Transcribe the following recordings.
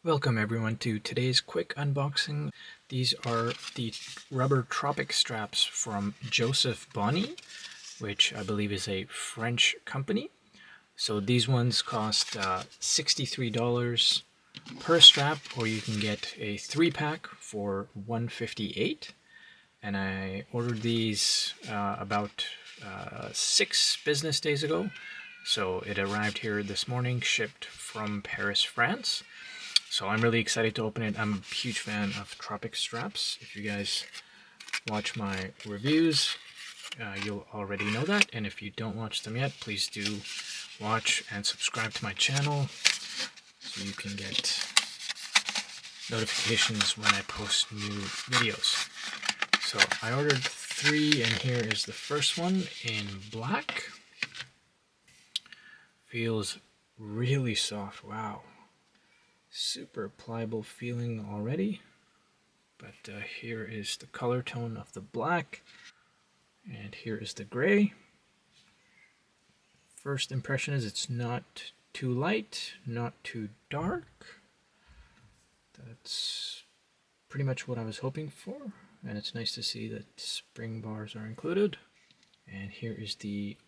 Welcome everyone to today's quick unboxing. These are the rubber tropic straps from Jospeh Bonnie, which I believe is a French company. So these ones cost $63 per strap, or you can get a 3-pack for $158. And I ordered these about 6 business days ago. So it arrived here this morning, shipped from Paris, France. So I'm really excited to open it. I'm a huge fan of tropic straps. If you guys watch my reviews, you'll already know that. And if you don't watch them yet, please do watch and subscribe to my channel so you can get notifications when I post new videos. So I ordered 3, and here is the first one in black. Feels really soft. Wow. Super pliable feeling already, but here is the color tone of the black, and here is the gray. First impression is it's not too light, not too dark. That's pretty much what I was hoping for, and it's nice to see that spring bars are included. And here is the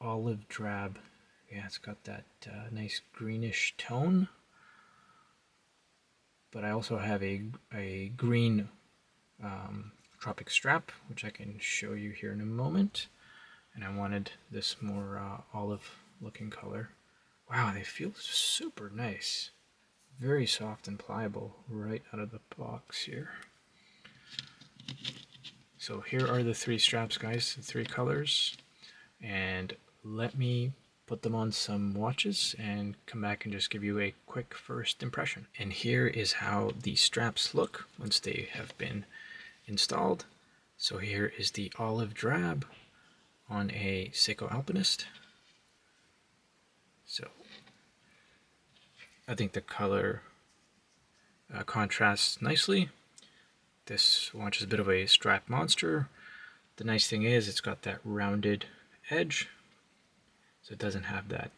olive drab. Yeah, it's got that nice greenish tone. But I also have a green tropic strap, which I can show you here in a moment. And I wanted this more olive looking color. Wow, they feel super nice. Very soft and pliable right out of the box here. So here are the 3 straps, guys, the 3 colors. And let me put them on some watches and come back and just give you a quick first impression. And here is how the straps look once they have been installed. So here is the olive drab on a Seiko Alpinist. So I think the color contrasts nicely. This watch is a bit of a strap monster. The nice thing is it's got that rounded edge, so it doesn't have that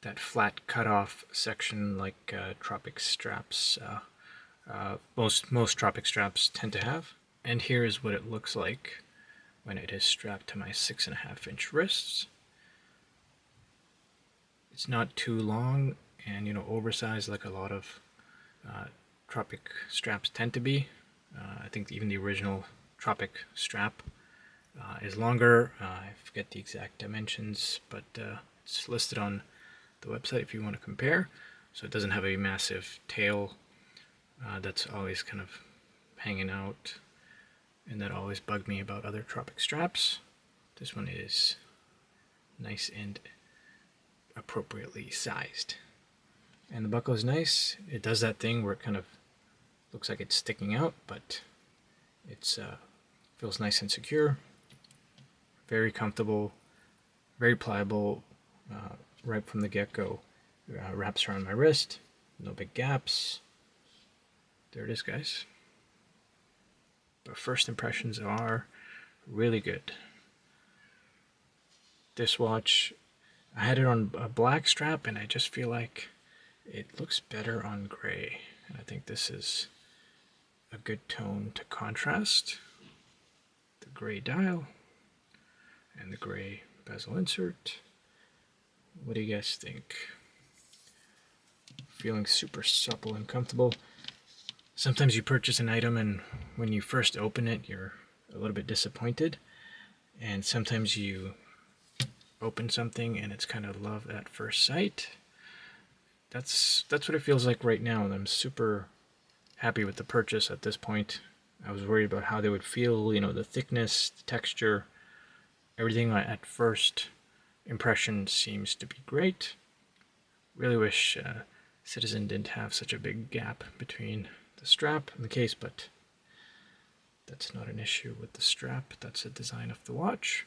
that flat cutoff section like tropic straps. Most tropic straps tend to have. And here is what it looks like when it is strapped to my 6.5-inch wrists. It's not too long and oversized like a lot of tropic straps tend to be. I think even the original tropic strap is longer. I forget the exact dimensions, but it's listed on the website if you want to compare. So it doesn't have a massive tail that's always kind of hanging out, and that always bugged me about other tropic straps. This one is nice and appropriately sized. And the buckle is nice. It does that thing where it kind of looks like it's sticking out, but it's feels nice and secure. Very comfortable, very pliable, right from the get-go. Wraps around my wrist, no big gaps. There it is, guys. But first impressions are really good. This watch, I had it on a black strap, and I just feel like it looks better on gray. And I think this is a good tone to contrast the gray dial and the gray bezel insert. What do you guys think? Feeling super supple and comfortable. Sometimes you purchase an item and when you first open it, you're a little bit disappointed. And sometimes you open something and it's kind of love at first sight. That's what it feels like right now, and I'm super happy with the purchase at this point. I was worried about how they would feel, the thickness, the texture, everything at first impression seems to be great. Really wish Citizen didn't have such a big gap between the strap and the case, but that's not an issue with the strap. That's the design of the watch.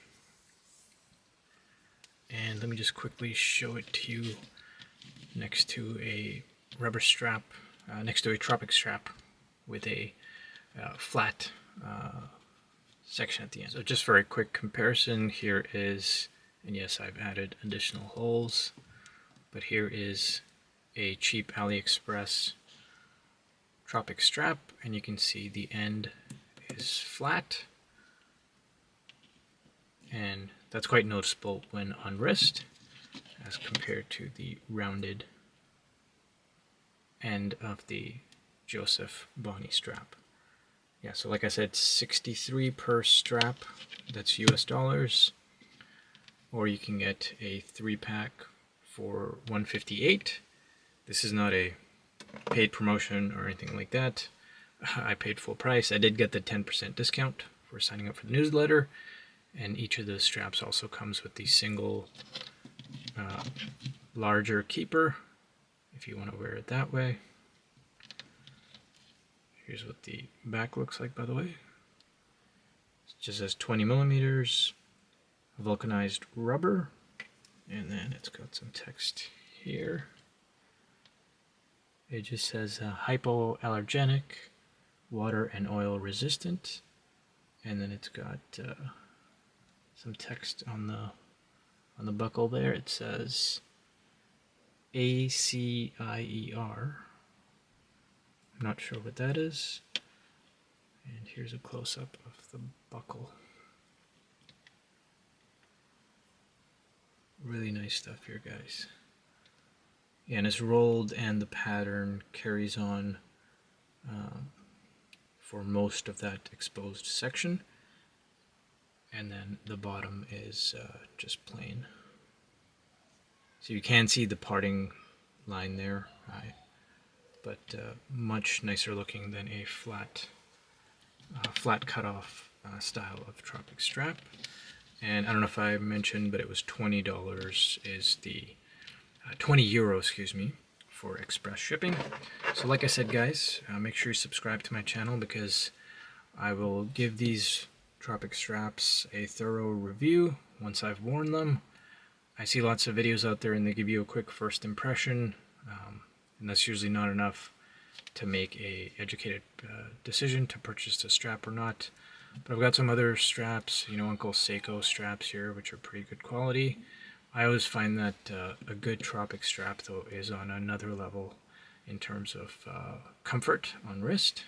And let me just quickly show it to you next to a rubber strap, next to a tropic strap with a flat section at the end. So just for a quick comparison, here is, and yes, I've added additional holes, but here is a cheap AliExpress Tropic strap, and you can see the end is flat, and that's quite noticeable when on wrist as compared to the rounded end of the Jospeh Bonnie strap. Yeah, so like I said, 63 per strap, that's US dollars, or you can get a 3-pack for 158. This is not a paid promotion or anything like that. I paid full price. I did get the 10% discount for signing up for the newsletter, and each of the straps also comes with the single larger keeper if you want to wear it that way. Here's what the back looks like, by the way. It just says 20 millimeters vulcanized rubber, and then it's got some text here. It just says hypoallergenic, water and oil resistant, and then it's got some text on the buckle there. It says ACIER. I'm not sure what that is. And here's a close-up of the buckle. Really nice stuff here, guys. Yeah, and it's rolled, and the pattern carries on for most of that exposed section. And then the bottom is just plain. So you can see the parting line there, but much nicer looking than a flat cutoff style of Tropic strap. And I don't know if I mentioned, but it was $20 is the 20 euro, excuse me, for express shipping. So like I said, guys, make sure you subscribe to my channel, because I will give these Tropic straps a thorough review once I've worn them. I see lots of videos out there and they give you a quick first impression, and that's usually not enough to make a educated decision to purchase the strap or not. But I've got some other straps, Uncle Seiko straps here, which are pretty good quality. I always find that a good Tropic strap, though, is on another level in terms of comfort on wrist.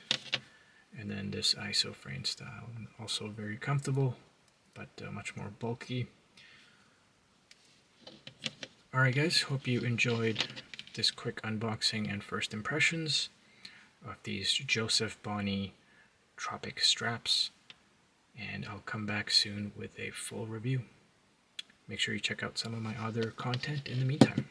And then this isoprene style, also very comfortable, but much more bulky. Alright guys, hope you enjoyed this quick unboxing and first impressions of these Jospeh Bonnie Tropic straps, and I'll come back soon with a full review. Make sure you check out some of my other content in the meantime.